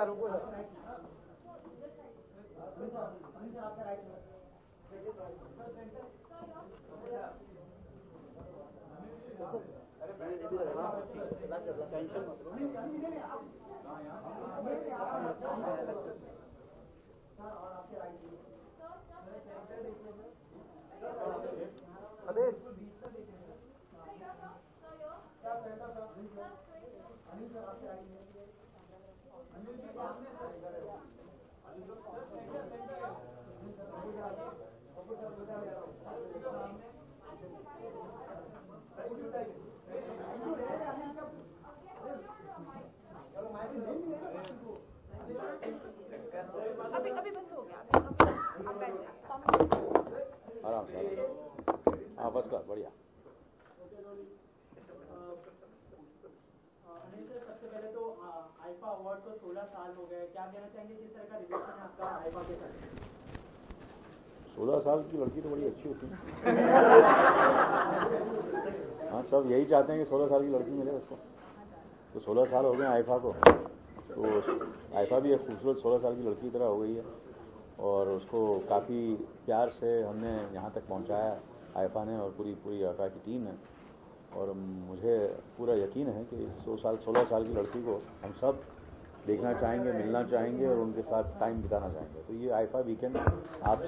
रुको अभी बस हो गया। आराम से। हाँ बस क्लास बढ़िया। सबसे पहले तो आईफा अवार्ड को 16 साल हो गए, क्या कहना चाहेंगे, किस तरह का रिलेशन है आपका आईफा के साथ? 16 साल की लड़की तो बड़ी अच्छी होती है। हाँ सब यही चाहते हैं कि 16 साल की लड़की मिले उसको। तो 16 साल हो गए आईफा को, तो आईफा भी एक खूबसूरत 16 साल की लड़की की तरह हो गई है और उसको काफ़ी प्यार से हमने यहाँ तक पहुँचाया आईफा ने और पूरी आईफा की टीम ने। और मुझे पूरा यकीन है कि इस 16 साल की लड़की को हम सब देखना चाहेंगे, मिलना चाहेंगे और उनके साथ टाइम बिताना चाहेंगे। तो ये आईफा वीकेंड आप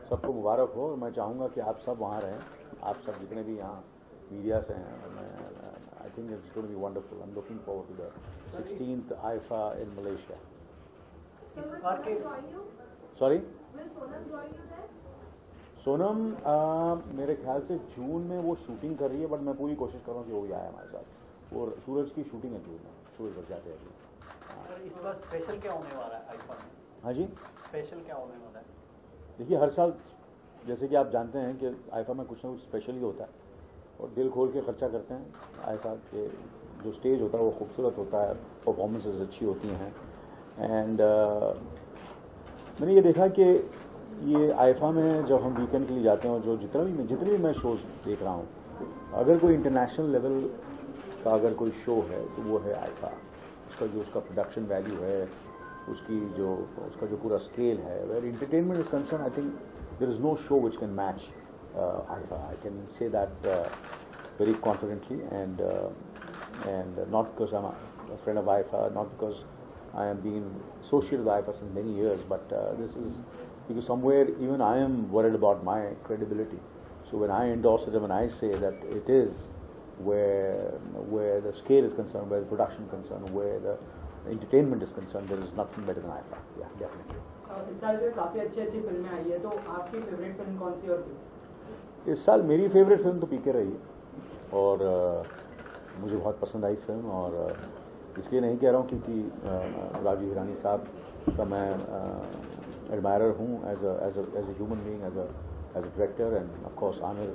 सबको मुबारक हो। मैं चाहूँगा कि आप सब वहाँ रहें, आप सब जितने भी यहाँ मीडिया से हैं। I think it's going to be wonderful. I am looking forward to the 16th IIFA in Malaysia. Sorry Sonam मेरे ख्याल से जून में वो शूटिंग कर रही है, बट मैं पूरी कोशिश कर रहा हूँ कि वो भी आए हमारे साथ। वो सूरज की शूटिंग है जून में, सूरज बच जाते हैं। इस बार स्पेशल क्या होने वाला है आईफा में? हाँ जी, स्पेशल क्या होने वाला है? देखिए हर साल जैसे कि आप जानते हैं कि आईफा में कुछ ना कुछ स्पेशल ही होता है और दिल खोल के खर्चा करते हैं। आईफा के जो स्टेज होता है वो खूबसूरत होता है, परफॉर्मेंसेस अच्छी होती हैं। एंड मैंने ये देखा कि ये आईफा में जब हम वीकेंड के लिए जाते हैं और जो जितने भी मैं शोज देख रहा हूँ, अगर कोई इंटरनेशनल लेवल का अगर कोई शो है तो वो है आईफा। उसका प्रोडक्शन वैल्यू है, उसका जो पूरा स्केल है, where entertainment is concern, I think there is no show which can match IIFA. I can say that very confidently and not because I'm a friend of IFA, not because I am being associated with IFA since many years, but this is because somewhere even I am worried about my credibility. So when I endorse it and when I say that it is where the scale is concerned, where the production is concerned, where the entertainment is concerned, there is nothing better than IFA. Yeah, definitely. इस साल जो काफी अच्छी फिल्में आई है, तो आपकी favourite film कौन सी? और इस साल मेरी फेवरेट फिल्म तो पीके रही है और मुझे बहुत पसंद आई फिल्म। और इसलिए नहीं कह रहा हूँ क्योंकि राजू हिरानी साहब का मैं एडमायरर हूँ as a human being, as a director. And of course Aamir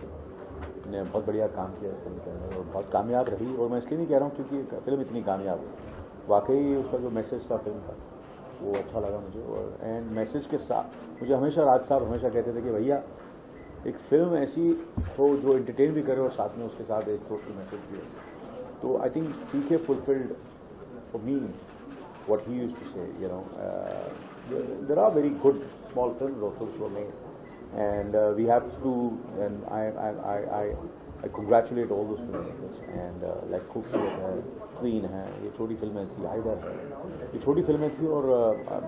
ने बहुत बढ़िया काम किया इस फिल्म के अंदर और बहुत कामयाब रही। और मैं इसलिए नहीं कह रहा हूँ क्योंकि फिल्म इतनी कामयाब हुई, वाकई उसका जो मैसेज था फिल्म का वो अच्छा लगा मुझे। और एंड मैसेज के साथ मुझे हमेशा राज साहब हमेशा कहते थे कि भैया एक फिल्म ऐसी हो जो एंटरटेन भी करे और साथ में उसके साथ एक सोशल मैसेज भी हो। तो I think PK fulfilled for me what he used to say, you know. There are very good small films also which were made, and we have to, and I congratulate all those filmmakers. And like खूबसूरत है, queen है, ये छोटी फिल्में थी, हाइदर है, ये छोटी फिल्में थी और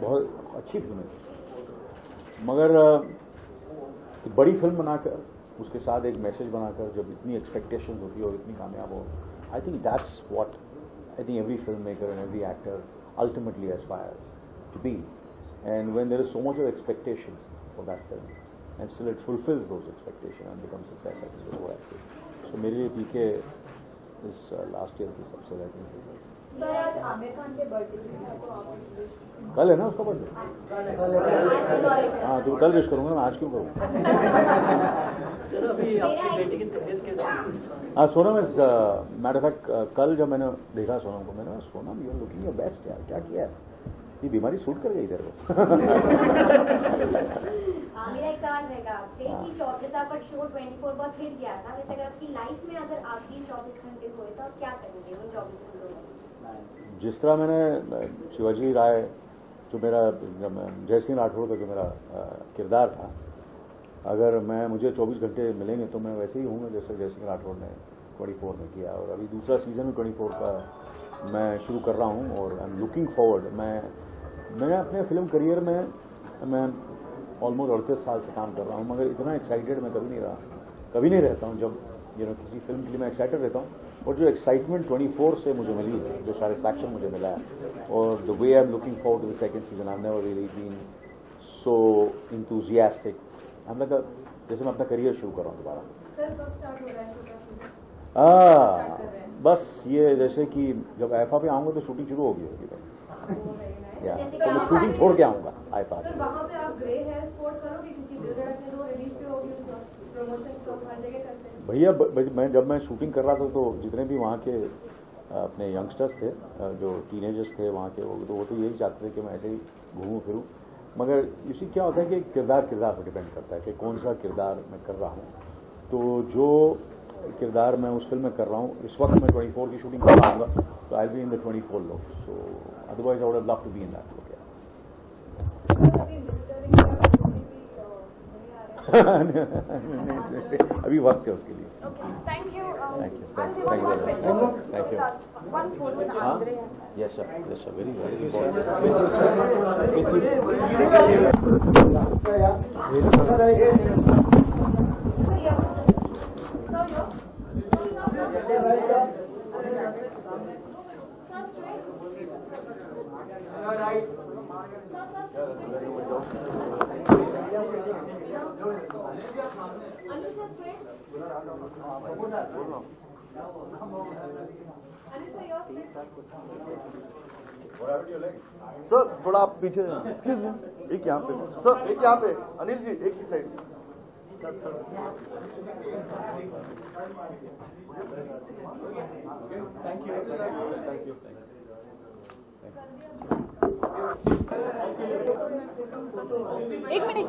बहुत अच्छी फिल्में थी। मगर एक बड़ी फिल्म बनाकर उसके साथ एक मैसेज बनाकर जब इतनी एक्सपेक्टेशंस होती है और इतनी कामयाब हो, I think that's what I think every filmmaker and every actor ultimately aspires to be. And when there is so much of expectations for that film and still it fulfills those expectations and becomes success, I think is what I feel. So मेरे लिए PK is last year की सबसे बेहतरीन film. Sir आज आमिर खान के birthday है तो आप कल है ना उसका बर्थडे? हाँ तो कल विश करूँगा, मैं आज क्यों करूँ? सर अभी आपकी बेटी की तबीयत कैसी है? हाँ Sonam is matter of fact कल जब मैंने देखा सोनम को, मैंने कहा Sonam you are looking your best यार, क्या किया है? ये बीमारी सूट कर गई तेरे को। मेरा एक सवाल रहेगा आपसे कि 24 आपका शो 24 बहुत हिट गया था, वैसे अगर आपकी लाइफ में अगर आखिरी 24 घंटे हुए तो आप क्या करेंगे उन 24 घंटों में? जिस तरह मैंने शिवाजी राय जो मेरा जय सिंह राठौर का जो मेरा किरदार था, अगर मुझे 24 घंटे मिलेंगे तो मैं वैसे ही हूँगा जैसे जय सिंह राठौर ने 24 में किया। और अभी दूसरा सीज़न में 24 का मैं शुरू कर रहा हूँ और आई एम लुकिंग फॉरवर्ड। मैं अपने फिल्म करियर में मैं ऑलमोस्ट 38 साल से काम कर रहा हूँ, मगर इतना एक्साइटेड मैं कभी नहीं रहता हूँ। जब किसी फिल्म के लिए मैं एक्साइटेड रहता हूँ, और जो एक्साइटमेंट 24 से मुझे मिली है, जो सेटिस्फैक्शन मुझे मिला है, और the way I am looking forward to the second season, I have never really been so enthusiastic. हम लगा जैसे मैं अपना करियर शुरू कर रहा हूँ दोबारा। बस ये जैसे कि जब आईफा पे आऊंगा तो शूटिंग शुरू होगी या तो मैं शूटिंग छोड़ के आऊंगा आईफा। वहाँ पे आप ग्रे हेयर स्पोर्ट करोगे क्योंकि दिल धड़कने दो रिलीज पे होगी, प्रमोशन तो हर जगह करते हैं। भैया जब मैं शूटिंग कर रहा था तो जितने भी वहाँ के अपने यंगस्टर्स थे, जो टीनेजर्स थे वहाँ के, वो तो यही चाहते थे कि मैं ऐसे ही घूमूं फिरूं। मगर इसी क्या होता है कि किरदार पर डिपेंड करता है कि कौन सा किरदार मैं कर रहा हूँ। तो जो किरदार मैं उस फिल्म में कर रहा हूँ, इस वक्त मैं 24 की शूटिंग कर पाऊंगा, तो I will be in the 24 look. So otherwise I would have loved to be in that look. अभी वक्त है उसके लिए। Thank you. हाँ, यस सर, वेरी सर थोड़ा आप पीछे, एक्सक्यूज मी, एक यहाँ पे सर, एक यहाँ पे अनिल जी, एक ही साइड। Thank you. एक मिनट।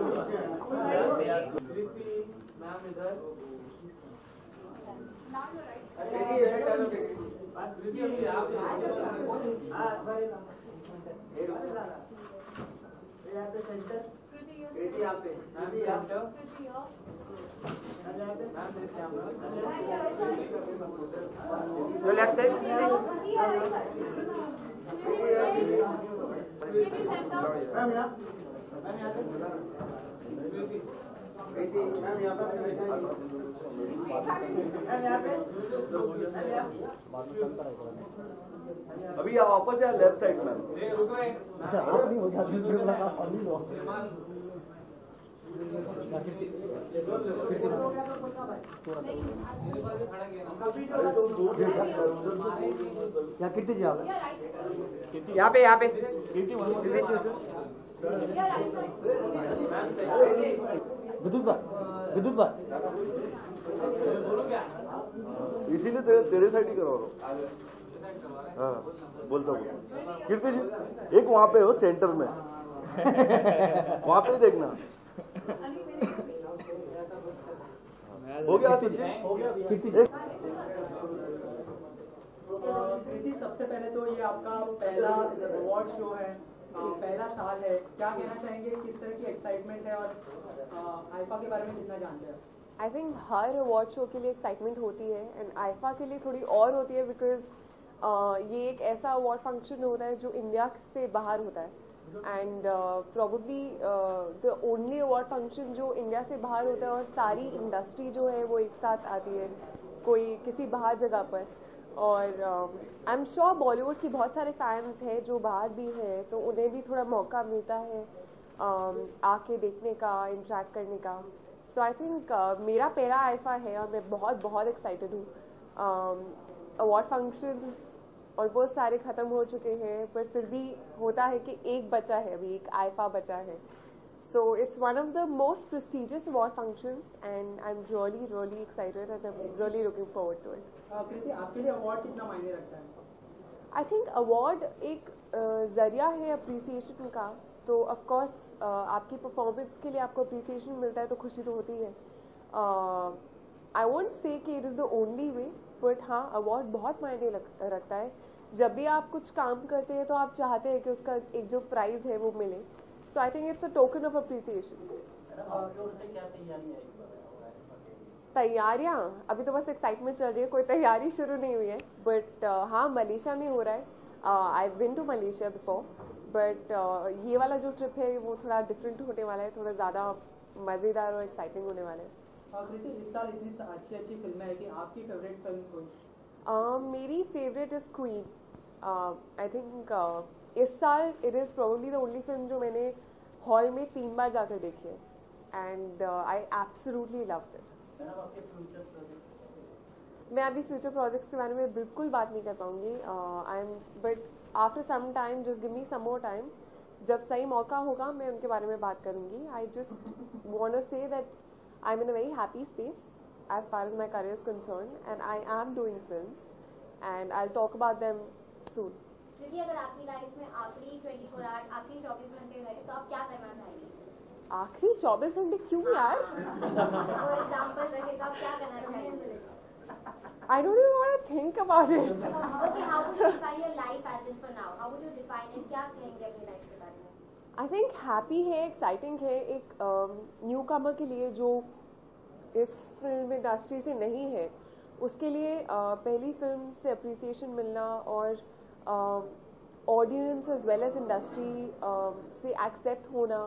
अभी वापस या लेफ्ट साइड में। अच्छा आप नहीं हो गया, बिल्कुल लगा अनिल हो। या कीर्ति जी आप यहाँ पे विद्युत भाई इसीलिए तेरे साइड ही करवा रहा हूँ। हाँ बोलता हूँ। कीर्ति जी एक वहाँ पे हो सेंटर में, वहाँ पे देखना। हो गया कीर्ति सबसे पहले तो ये आपका पहला अवार्ड शो है, पहला साल है, क्या कहना चाहेंगे, किस तरह की एक्साइटमेंट है और आईफा के बारे में कितना जानते हैं? I think her award show के लिए एक्साइटमेंट होती है एंड आईफा के लिए थोड़ी और होती है बिकॉज ये एक ऐसा अवार्ड फंक्शन होता है जो इंडिया से बाहर होता है and probably the only award function जो इंडिया से बाहर होता है और सारी इंडस्ट्री जो है वो एक साथ आती है कोई किसी बाहर जगह पर। और आई एम श्योर बॉलीवुड की बहुत सारे फैंस हैं जो बाहर भी हैं, तो उन्हें भी थोड़ा मौका मिलता है आके देखने का, इंटरेक्ट करने का। सो आई थिंक मेरा पहला आईफा है और मैं बहुत बहुत एक्साइटेड हूँ। अवार्ड फंक्शंस ऑलमोस्ट सारे ख़त्म हो चुके हैं, पर फिर भी होता है कि एक बचा है, अभी एक आईफा बचा है। So it's one of the most prestigious award functions and I'm really excited and I'm really looking forward to it. कृति, आपके लिए अवार्ड कितना मायने रखता है? I think award एक जरिया है अप्रिसिएशन का, तो of course आपकी परफॉर्मेंस के लिए आपको अप्रिसिएशन मिलता है तो खुशी तो होती है। I won't say कि it is the only way, but हाँ अवार्ड बहुत मायने रखता है. जब भी आप कुछ काम करते हैं तो आप चाहते हैं कि उसका एक जो प्राइज है वो मिले. So I think it's a token of appreciation. तैयारियां अभी तो बस एक्साइटमेंट चल रही है, कोई तैयारी शुरू नहीं हुई है. बट हाँ मलेशिया में हो रहा है. आई बिन टू मलेशिया बिफोर, बट ये वाला जो ट्रिप है वो थोड़ा डिफरेंट होने वाला है, थोड़ा ज़्यादा मज़ेदार और एक्साइटिंग होने वाला है. कृति, इस साल इतनी अच्छी अच्छी फिल्में है कि आपकी फेवरेट फिल्म कौन सी? मेरी favourite is queen. I think इस साल it is probably the only film जो मैंने हॉल में 3 बार जाकर देखी है. And I absolutely loved it. मैं अभी फ्यूचर प्रोजेक्ट्स के बारे में बिल्कुल बात नहीं कर पाऊंगी. I am but after some time just give me some more time. जब सही मौका होगा मैं उनके बारे में बात करूंगी. I just want to say that I am in a very happy space as far as my career is concerned, and I am doing films and I'll talk about them soon. कृति, अगर आपकी life में आखिरी 24 hours, आखिरी 24 घंटे रहे तो आप क्या करना चाहेंगे? आखिरी 24 घंटे क्यों यार? फॉर एग्जांपल रहे तो आप क्या करना चाहेंगे? I don't even want to think about it. Okay, how would you define your life as in for now? How would you define it? क्या कहेंगे अपनी लाइफ के बारे में? I think happy है, exciting है. एक न्यूकमर के लिए जो इस फिल्म इंडस्ट्री से नहीं है उसके लिए पहली फिल्म से अप्रिसिएशन मिलना और audience as well as industry से एक्सेप्ट होना,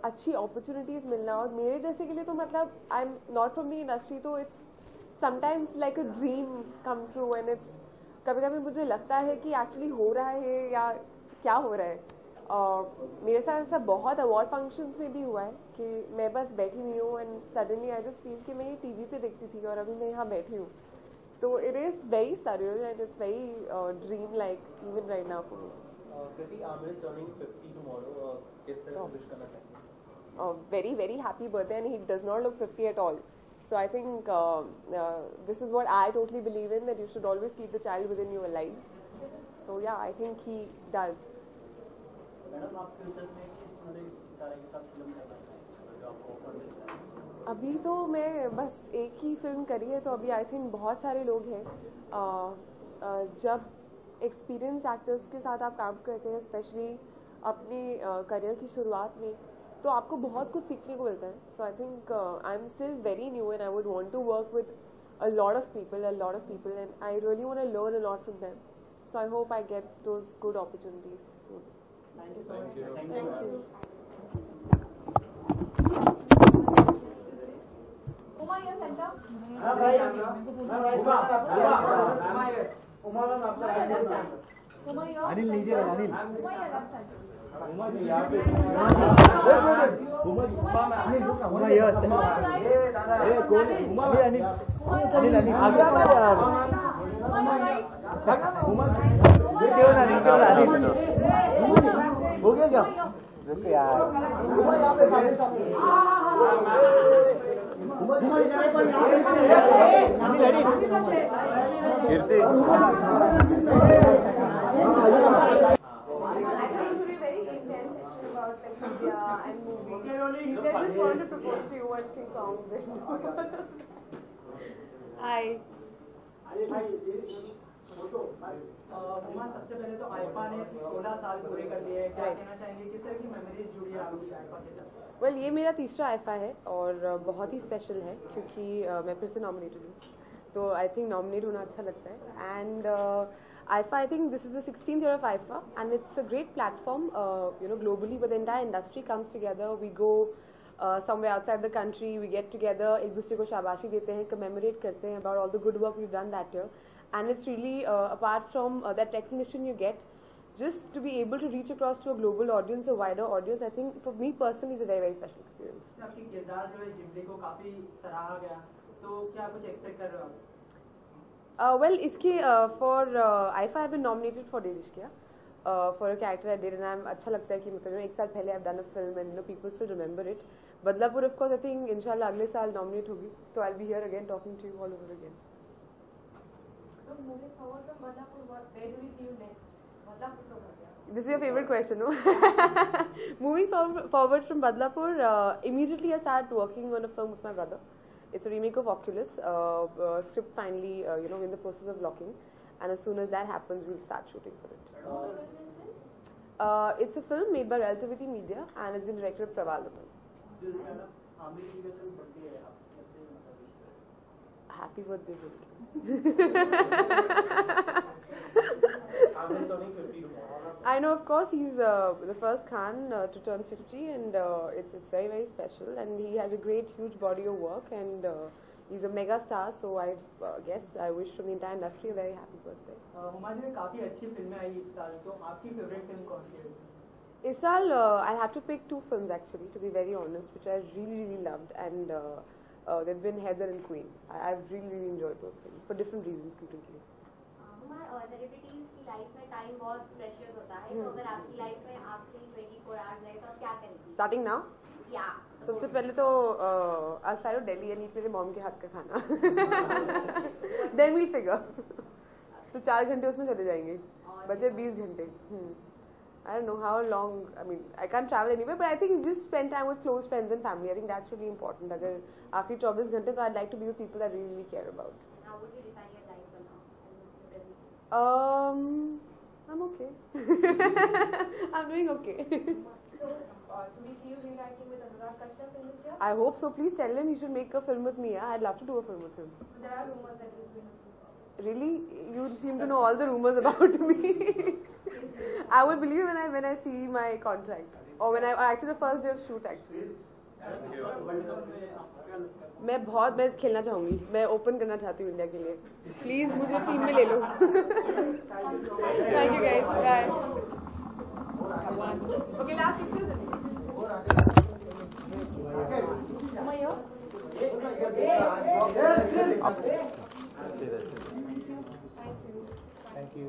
अच्छी अपॉर्चुनिटीज़ मिलना. और मेरे जैसे के लिए तो मतलब I am not from the industry, तो it's sometimes like a dream come true. And it's कभी कभी मुझे लगता है कि एक्चुअली हो रहा है या क्या हो रहा है. मेरे साथ ऐसा बहुत अवार्ड फंक्शंस में भी हुआ है कि मैं बस बैठी हुई हूँ and suddenly I just feel कि मैं ये टीवी पे देखती थी और अभी मैं यहाँ बैठी हूँ. तो it is very surreal and it's very dream like even right now for me. Kriti, Aamir is turning 50 tomorrow. किस तरह से विश करना चाहेंगे? Very very happy birthday, and he does not look 50 at all. So I think this is what I totally believe in, that you should always keep the child within you alive. So yeah, I think he does. Madam, आप future में किस सितारे के साथ film करना चाहेंगे जो आपको ऑफर मिलता है? अभी तो मैं बस एक ही फिल्म करी है, तो अभी आई थिंक बहुत सारे लोग हैं. जब एक्सपीरियंस एक्टर्स के साथ आप काम करते हैं, स्पेशली अपने करियर की शुरुआत में, तो आपको बहुत कुछ सीखने को मिलता है. So I think I am still very new and I would want to work with a lot of people, and I really want to learn a lot from them. So I hope I get those good opportunities soon. Thank you so much. Thank you. Uma, your center. Uma, your. Anil लीजिए, Anil. Uma, your left center. Anil Uma yes. ए दादा, ए कौन? अनिल अनिल अनिल आगे आ यार. नीचे वाला अनिल. हो गया क्या? रुको यार. कीर्ति. Actually, it will be very intense session about like media and movies. They just want to propose to you and sing songs with you. Hi. Uma, सबसे पहले तो आईफा ने 16 साल पूरे कर लिए हैं. क्या कहना चाहेंगे, किस तरह की मेमोरीज जुड़ी है आपकी आईफा के साथ? वेल ये मेरा तीसरा आईफा है और बहुत ही स्पेशल है क्योंकि मैं फिर से नॉमिनेटेड हूँ, तो आई थिंक नॉमिनेट होना अच्छा लगता है. And IIFA, I think this is the 16th year of IIFA and it's a great platform, you know, globally with the entire industry comes together. We go somewhere outside the country, we get together, एक दूसरे को शाबाशी देते हैं, commemorate करते हैं about all the good work we've done that year. And it's really apart from that recognition you get, just to be able to reach across to a global audience, a wider audience, I think for me personally is a very very special experience. आपकी किरदार जो है Ghibli को काफी सराहा गया, तो क्या कुछ एक्सपेक्ट कर रहे हो आप? Well, इसके for IIFA I've been nominated for Derishkiya for a character I did, and I'm अच्छा लगता है कि मतलब एक साल पहले I've done a film and you know people still remember it. Badlapur of course I think इंशाल्लाह अगले साल nominate होगी, तो I'll be here again talking to you all over again. So moving forward from Badlapur, where do we see you next? Badlapur to Badlapur. This is your favorite question, no? Moving forward from Badlapur, immediately I started working on a film with my brother. It's a remake of Oculus. Script finally, in the process of locking, and as soon as that happens, we'll start shooting for it. It's a film made by Relativity Media and it's been directed by Praval Raman. Happy birthday, I know, of course, he's the first Khan to turn 50, and it's very, very special. And he has a great, huge body of work, and he's a mega star. So I guess I wish from the entire industry a very happy birthday. Huma ji में काफी अच्छी फिल्में आई इस साल, तो आपकी favourite film कौन सी है? This saal, I'll have to pick 2 films actually, to be very honest, which I really, really loved, and they've been Heather and Queen. I've really, really enjoyed those films for different reasons completely. Celebrities की life में time बहुत precious होता है, तो अगर आपकी life में आपके 24 आवर्स रहे तो आप क्या करेंगी? Starting now? या सबसे पहले तो I'll fly to Delhi and eat मेरे मॉम के हाथ का खाना. Then we'll figure. तो 4 घंटे उसमें चले जाएंगे, बचे 20 घंटे. I don't know how long. I mean, I can't travel anywhere, but I think just spend time with close friends and family. I think that's really important. अगर आखिरी 24 घंटे तो I'd like to be with people I really, really care about. How would you define your life for now? I'm okay. I'm doing okay. So, do we see you rewriting with Anurag Kashyap in this year? I hope so. Please tell him he should make a film with me. Yeah? I'd love to do a film with him. There are rumors that he's going to. Really? You seem to know all the rumors about me. I will believe when I see my contract. Or when actually the first day of shoot actually. मैं खेलना चाहूँगी, मैं open करना चाहती हूँ India के लिए. Please मुझे टीम में ले लो. Thank you guys. Bye. Okay, last pictures. Thank you.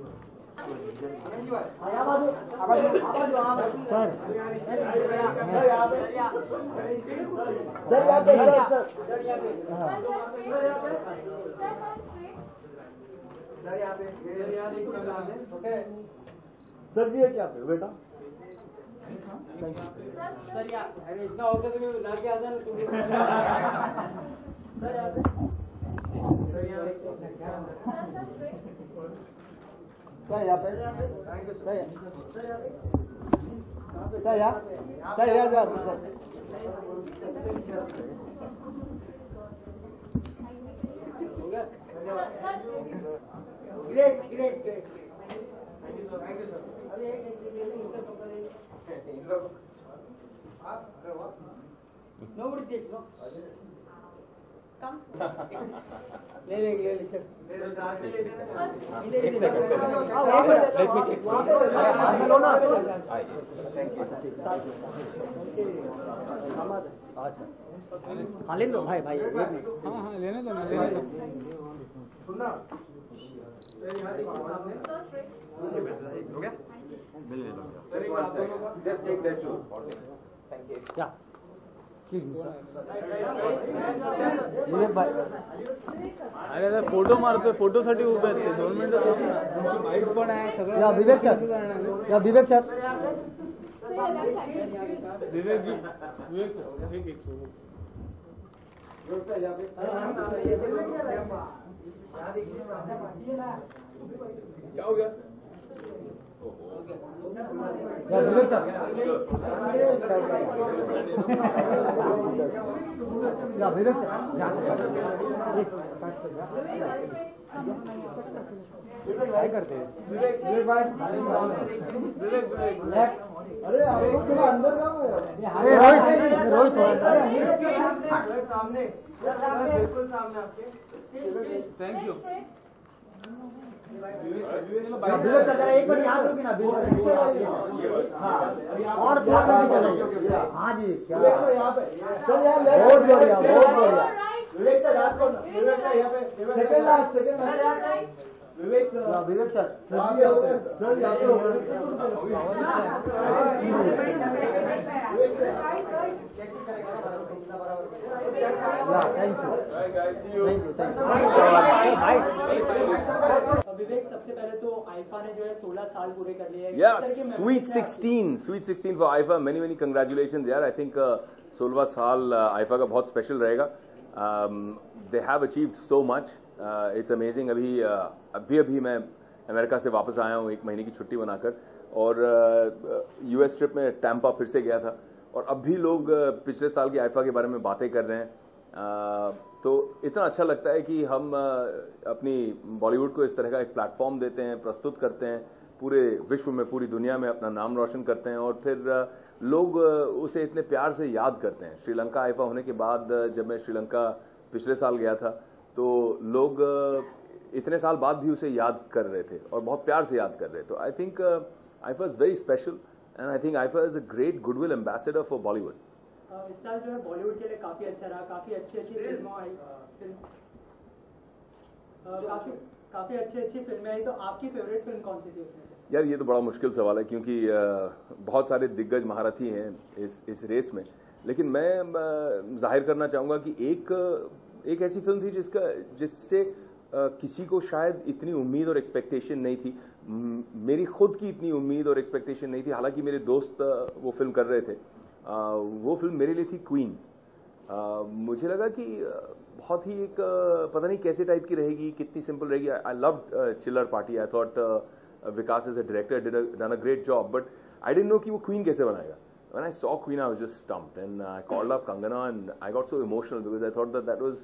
Sir ji है क्या पे बेटा? सर यार इतना होता तो मैं लाके आ जाना तुम. सर यहाँ पे सर यहाँ Nobody takes, no? Come. ले सर. हाँ लेने दो भाई हाँ लेने दो सुनना Just take that too. Thank you. Yeah. अरे आता फोटो मारतोय, फोटोसाठी उभे आहेत ते 2 मिनिटं. बाईट पण आहे सगळं. या विवेक सर विवेक जी, विवेक सर एक क्या हो गया? या विवेक सर या विवेक सर काय करते विवेक भाई अरे आप लोग थोड़ा अंदर जाओ. अरे रोहित सामने बिल्कुल सामने आपके. Thank you. विवेक सर एक मिनट यहाँ रुकी ना. और 2 मिनट चलेंगे. हाँ जी क्या यहाँ पे सर यार बहुत बढ़िया विवेक सर लास्ट कौन? विवेक सर यहाँ पे सेकंड लास्ट विवेक सर सर यहाँ पे विवेक सबसे पहले तो आईफा ने जो है 16 साल पूरे कर लिए हैं. Sweet 16 for IIFA. Many congratulations यार. आई थिंक 16वां साल आईफा का बहुत स्पेशल रहेगा. They have achieved so much. It's amazing. अभी मैं अमेरिका से वापस आया हूँ 1 महीने की छुट्टी बनाकर, और US ट्रिप में टैम्पा फिर से गया था, और अब भी लोग पिछले साल की आईफा के बारे में बातें कर रहे हैं। तो इतना अच्छा लगता है कि हम अपनी बॉलीवुड को इस तरह का एक प्लेटफॉर्म देते हैं, प्रस्तुत करते हैं, पूरे विश्व में, पूरी दुनिया में अपना नाम रोशन करते हैं, और फिर लोग उसे इतने प्यार से याद करते हैं। श्रीलंका आईफा होने के बाद जब मैं श्रीलंका पिछले साल गया था, तो लोग इतने साल बाद भी उसे याद कर रहे थे और बहुत प्यार से याद कर रहे थे। तो I think IIFA is very special, and I think IIFA is a great goodwill ambassador for Bollywood. इस साल जो है बॉलीवुड के लिए काफी अच्छा रहा, काफी अच्छी फिल्में आई, काफी अच्छी फिल्में आई। तो आपकी फेवरेट फिल्म कौन सी थी उसमें से? यार, ये तो बड़ा मुश्किल सवाल है, क्योंकि बहुत सारे दिग्गज महारथी हैं इस रेस में, लेकिन मैं जाहिर करना चाहूँगा कि एक ऐसी फिल्म थी जिससे किसी को शायद इतनी उम्मीद और एक्सपेक्टेशन नहीं थी। मेरी खुद की इतनी उम्मीद और एक्सपेक्टेशन नहीं थी, हालांकि मेरे दोस्त वो फिल्म कर रहे थे। वो फिल्म मेरे लिए थी क्वीन। मुझे लगा कि बहुत ही एक पता नहीं कैसे टाइप की रहेगी, कितनी सिंपल रहेगी। I loved Chillar Party. I thought Vikas as a director done a great job, but I didn't know कि वो क्वीन कैसे बनाएगा। When I saw Queen, I was just stumped, and I called up Kangana, and I got so emotional because I thought that was,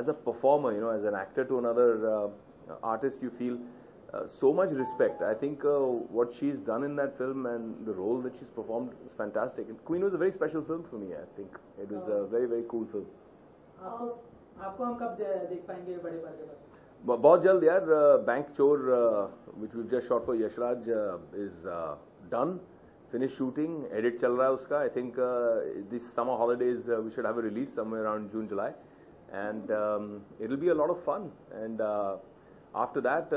as a performer, as an actor to another artist, you feel so much respect. I think what she's done in that film and the role that she's performed is fantastic. And Queen was a very special film for me. I think it was a very, very cool film. आपको हम कब देख पाएंगे बड़े पर्दे पर? बहुत जल्द यार। बैंक चोर, which we've just shot for Yashraj, is done. Finished shooting, edit चल रहा है उसका. I think this summer holidays we should have a release somewhere around June, July, and it'll be a lot of fun. And after that,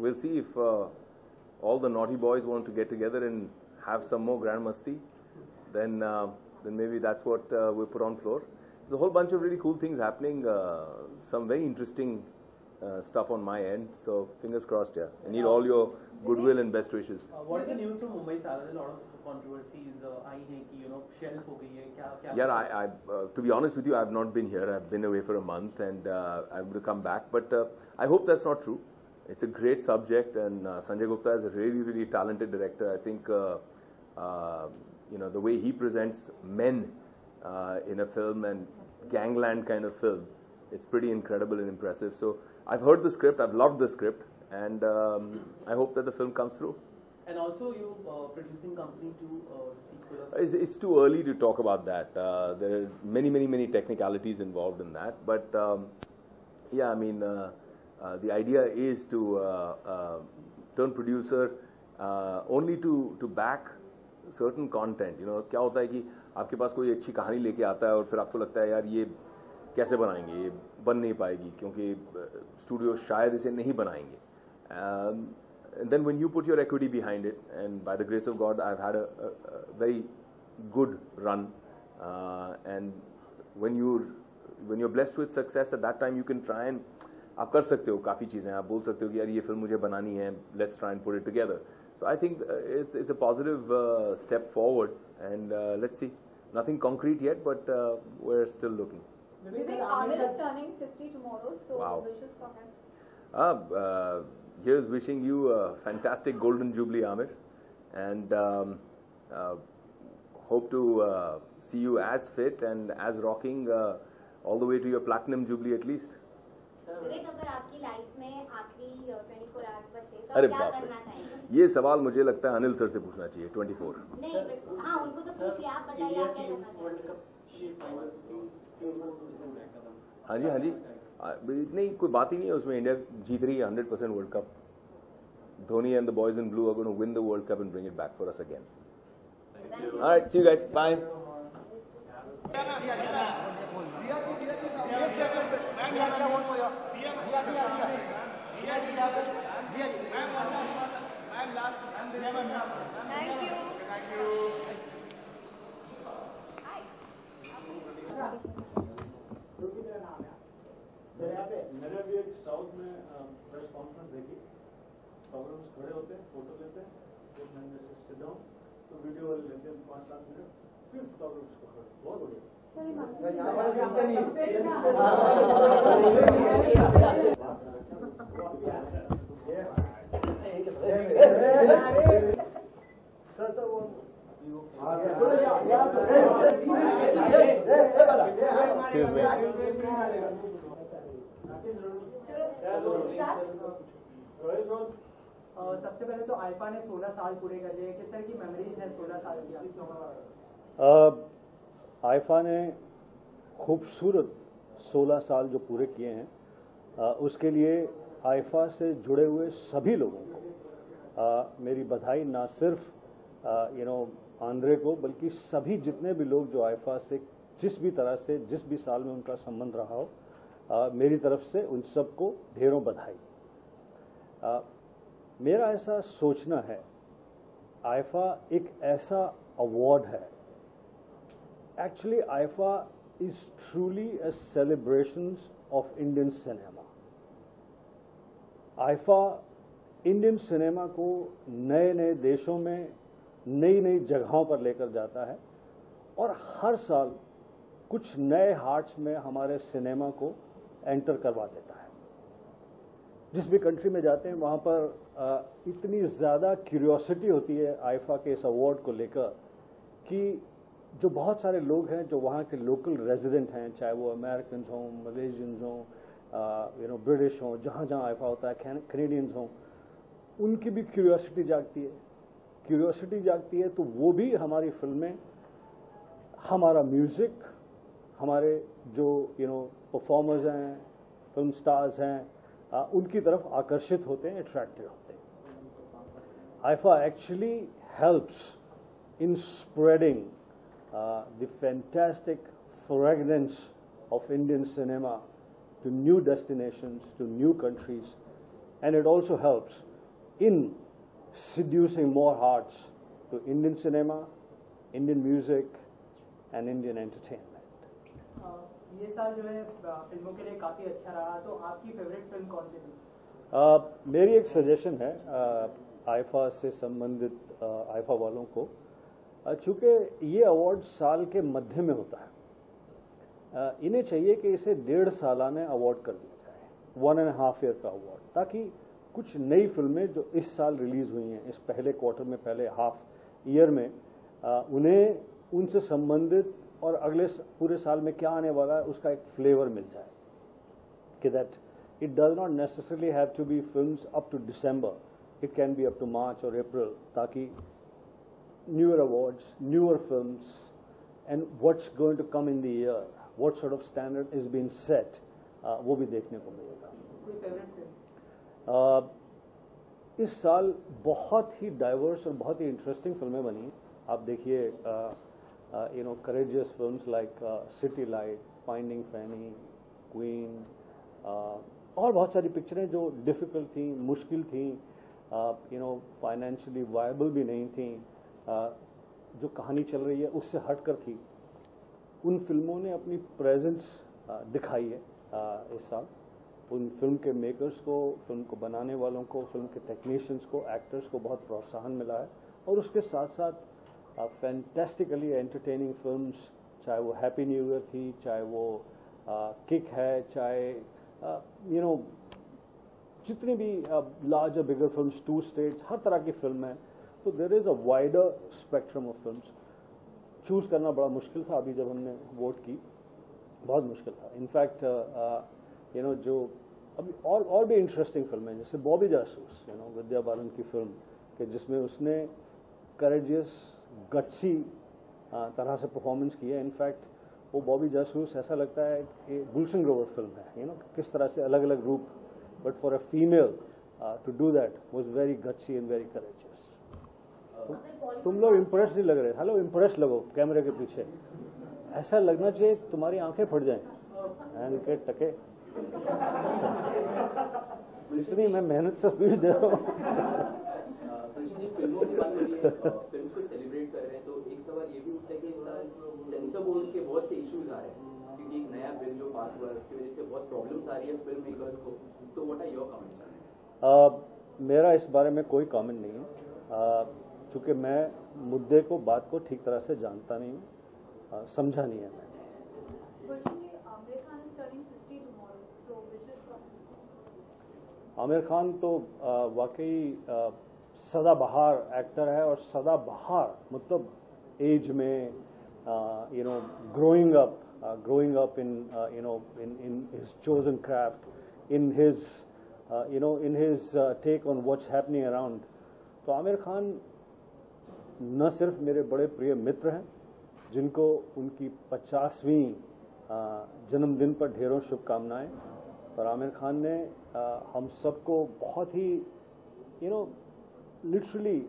we'll see if all the naughty boys want to get together and have some more grand masti. Then maybe that's what we put on floor. There's a whole bunch of really cool things happening. Some very interesting stuff on my end. So fingers crossed. Yeah, I need all your goodwill and best wishes. What's the news from Mumbai? There's a lot of controversies. आई हैं कि shells हो गई है. क्या? Yeah, to be honest with you, I've not been here. I've been away for a month, and I'm going to come back. But I hope that's not true. It's a great subject, and Sanjay Gupta is a really, really talented director. I think the way he presents men in a film and gangland kind of film, it's pretty incredible and impressive. So I've heard the script, I've loved the script, and I hope that the film comes through. And also you producing company to the sequel of... It's too early to talk about that. There are many technicalities involved in that. But yeah, I mean, the idea is to turn producer only to back certain content. क्या होता है कि आपके पास कोई अच्छी कहानी लेके आता है और फिर आपको लगता है यार ये कैसे बनाएंगे, ये बन नहीं पाएगी क्योंकि स्टूडियो शायद इसे नहीं बनाएंगे. And then when you put your equity behind it, and by the grace of God, I've had a very good run. And when you're blessed with success, at that time you can try and आप कर सकते हो काफ़ी चीज़ें. आप बोल सकते हो कि यार ये फिल्म मुझे बनानी है, let's try and put it together. So I think it's a positive step forward, and let's see. Nothing concrete yet, but we're still looking. Vivek, Amir is turning 50 tomorrow, so Wow. wishes for him. Here's wishing you a fantastic golden jubilee, Amir, and hope to see you as fit and as rocking all the way to your platinum jubilee at least. विवेक, अगर आपकी life में आखिरी 24 hours बचे तो अरे क्या बाप रे, करना चाहेंगे? ये सवाल मुझे लगता है अनिल सर से पूछना चाहिए. 24 नहीं, हाँ उनको तो पूछ लिया, आप बताइए आप क्या करना चाहेंगे? हाँ जी, नहीं कोई बात ही नहीं है उसमें. इंडिया जीत रही है 100% world cup. Dhoni and the boys in blue are going to win the World Cup and bring it back for us again. All right, see you guys. Bye. मैंने भी एक साउथ में प्रेस कॉन्फ्रेंस देखी. Programmes खड़े होते हैं, photo लेते हैं, एक महीने से सिट डाउन, तो वीडियो वाले लेते हैं 5-7 मिनट, फिर फोटोग्राफ्स को खड़े. बहुत बढ़िया. सबसे पहले तो आईफा ने 16 साल पूरे कर लिए, किस तरह की मेमोरीज है 16 साल की? आईफा ने खूबसूरत 16 साल जो पूरे किए हैं, उसके लिए आईफा से जुड़े हुए सभी लोगों को मेरी बधाई। ना सिर्फ आंद्रे को, बल्कि सभी जितने भी लोग जो आईफा से जिस भी तरह से जिस भी साल में उनका संबंध रहा हो, मेरी तरफ से उन सबको ढेरों बधाई। मेरा ऐसा सोचना है, आईफा एक ऐसा अवार्ड है, actually IIFA is truly a celebration of Indian cinema. IIFA Indian cinema को नए नए देशों में नई नई जगहों पर लेकर जाता है और हर साल कुछ नए हार्ट्स में हमारे सिनेमा को एंटर करवा देता है। जिस भी कंट्री में जाते हैं वहाँ पर इतनी ज़्यादा क्यूरियोसिटी होती है आईफा के इस अवार्ड को लेकर कि जो बहुत सारे लोग हैं जो वहाँ के लोकल रेजिडेंट हैं, चाहे वो अमेरिकन हों, मलेशियंस हों, ब्रिटिश हों, जहाँ जहाँ आईफा होता है, कैनेडियंस हों, उनकी भी क्यूरियोसिटी जागती है। क्यूरियोसिटी जागती है तो वो भी हमारी फिल्में, हमारा म्यूज़िक, हमारे जो परफॉर्मर्स हैं, फिल्म स्टार्स हैं, उनकी तरफ आकर्षित होते हैं, अट्रैक्टिव होते हैं। IIFA actually helps in spreading the fantastic fragrance of Indian cinema to new destinations, to new countries, and it also helps in seducing more hearts to Indian cinema, Indian music, and Indian entertainment. ये साल जो है फिल्मों के लिए काफ़ी अच्छा रहा, तो आपकी फेवरेट फिल्म कौन सी थी? मेरी एक सजेशन है आईफा से संबंधित आईफा वालों को, चूँकि ये अवार्ड साल के मध्य में होता है, इन्हें चाहिए कि इसे 1.5 सालाना अवार्ड कर दिया जाए, 1.5 ईयर का अवार्ड, ताकि कुछ नई फिल्में जो इस साल रिलीज़ हुई हैं, इस पहले क्वार्टर में, पहले हाफ ईयर में, उन्हें उनसे संबंधित और अगले पूरे साल में क्या आने वाला है उसका एक फ्लेवर मिल जाए, कि that it does not necessarily have to be films up to December, it can be up to March और अप्रैल, ताकि newer awards, newer films, and what's going to come in the year, what sort of standard is being set, वो भी देखने को मिलेगा। कोई favourite film? इस साल बहुत ही डाइवर्स और बहुत ही इंटरेस्टिंग फिल्में बनी। आप देखिए courageous films like City Light, Finding Fanny, Queen, और बहुत सारी पिक्चरें जो डिफ़िकल्ट थी, मुश्किल थी, फाइनेंशियली वायबल भी नहीं थी, जो कहानी चल रही है उससे हटकर थी। उन फिल्मों ने अपनी प्रेजेंस दिखाई है इस साल। उन फिल्म के मेकर्स को, फिल्म को बनाने वालों को, फिल्म के टेक्नीशियंस को, एक्टर्स को बहुत प्रोत्साहन मिला है, और उसके साथ साथ फैंटेस्टिकली एंटरटेनिंग फिल्म्स, चाहे वो हैप्पी न्यू ईयर थी, चाहे वो किक है, चाहे जितनी भी लार्जर बिगर फिल्म्स, 2 स्टेट्स, हर तरह की फिल्म है। तो there is a wider spectrum of films. Choose करना बड़ा मुश्किल था, अभी जब हमने वोट की बहुत मुश्किल था। इनफैक्ट जो अभी और भी इंटरेस्टिंग फिल्में, जैसे बॉबी जासूस, विद्या बालन की फिल्म, कि जिसमें उसने करेजियस, गट्सी तरह से परफॉर्मेंस की है। इनफैक्ट वो बॉबी जासूस ऐसा लगता है कि गुलशन ग्रोवर फिल्म है, किस तरह से अलग अलग रूप, but for a female to do that was very gutsy and very courageous. तुम लोग इम्प्रेस नहीं लग रहे। हेलो, इम्प्रेस लगो कैमरे के पीछे, ऐसा लगना चाहिए तुम्हारी आंखें फट जाएं। के टके इतनी मैं मेहनत से स्पीच दे रहा हूँ। फिल्मों की बात हो रही है, फिल्म को सेलिब्रेट कर रहे हैं, तो एक सवाल ये भी उठता है कि इस साल सेंसर बोर्ड के बहुत से इश्यूज आ रहे हैं, क्योंकि एक नया बिल जो पास हुआ है उसकी वजह से बहुत प्रॉब्लम्स आ रही है फिल्म मेकर्स को। तो व्हाट आर योर कमेंट्स? मेरा इस बारे में कोई कमेंट नहीं है, चूँकि मैं मुद्दे को, बात को ठीक तरह से जानता नहीं हूँ, समझा नहीं है मैंने। Gulshan, Amir Khan is turning 50 tomorrow, so wishes for him. Aamir Khan तो वाकई सदाबहार एक्टर है और सदाबहार मतलब एज में you know growing up in his chosen craft, in his in his take on what's happening around. तो आमिर खान न सिर्फ मेरे बड़े प्रिय मित्र हैं जिनको उनकी 50वीं जन्मदिन पर ढेरों शुभकामनाएं, पर आमिर खान ने हम सबको बहुत ही लिटरली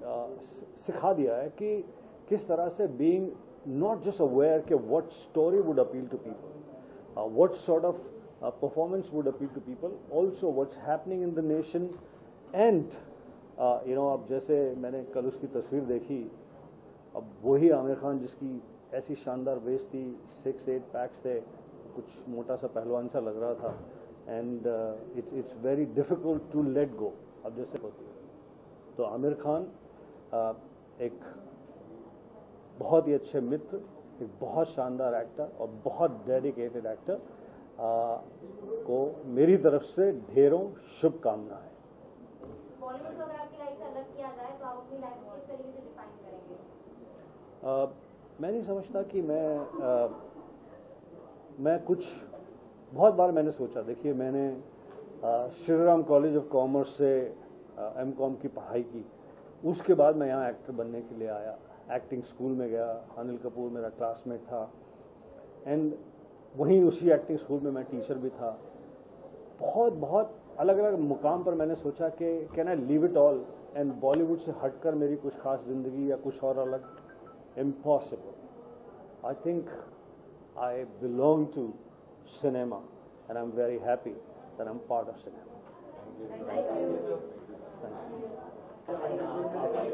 सिखा दिया है कि किस तरह से बीइंग नॉट जस्ट अवेयर कि what story would appeal to people, what sort of performance would appeal to people, also what's happening in the nation and अब जैसे मैंने कल उसकी तस्वीर देखी, अब वही आमिर खान जिसकी ऐसी शानदार वेस्ट थी, 6-8 पैक्स थे, कुछ मोटा सा पहलवान सा लग रहा था, and it's very difficult to let go. अब जैसे होती है तो आमिर खान एक बहुत ही अच्छे मित्र, एक बहुत शानदार एक्टर और बहुत डेडिकेटेड एक्टर को मेरी तरफ से ढेरों शुभकामनाएं. बॉलीवुड को अगर आपकी लाइफ से अलग किया जाए तो आप अपनी लाइफ को किस तरीके से डिफाइन करेंगे? मैं नहीं समझता कि मैं कुछ बहुत बार मैंने सोचा. देखिए, मैंने Shri Ram college of commerce से एमकॉम की पढ़ाई की, उसके बाद मैं यहाँ एक्टर बनने के लिए आया, एक्टिंग स्कूल में गया. अनिल कपूर मेरा क्लासमेट था एंड वहीं उसी एक्टिंग स्कूल में मैं टीचर भी था. बहुत अलग अलग मुकाम पर मैंने सोचा कि can I leave it all and Bollywood से हटकर मेरी कुछ खास जिंदगी या कुछ और अलग. Impossible. I think I belong to cinema and I'm very happy that I'm part of cinema. Thank you.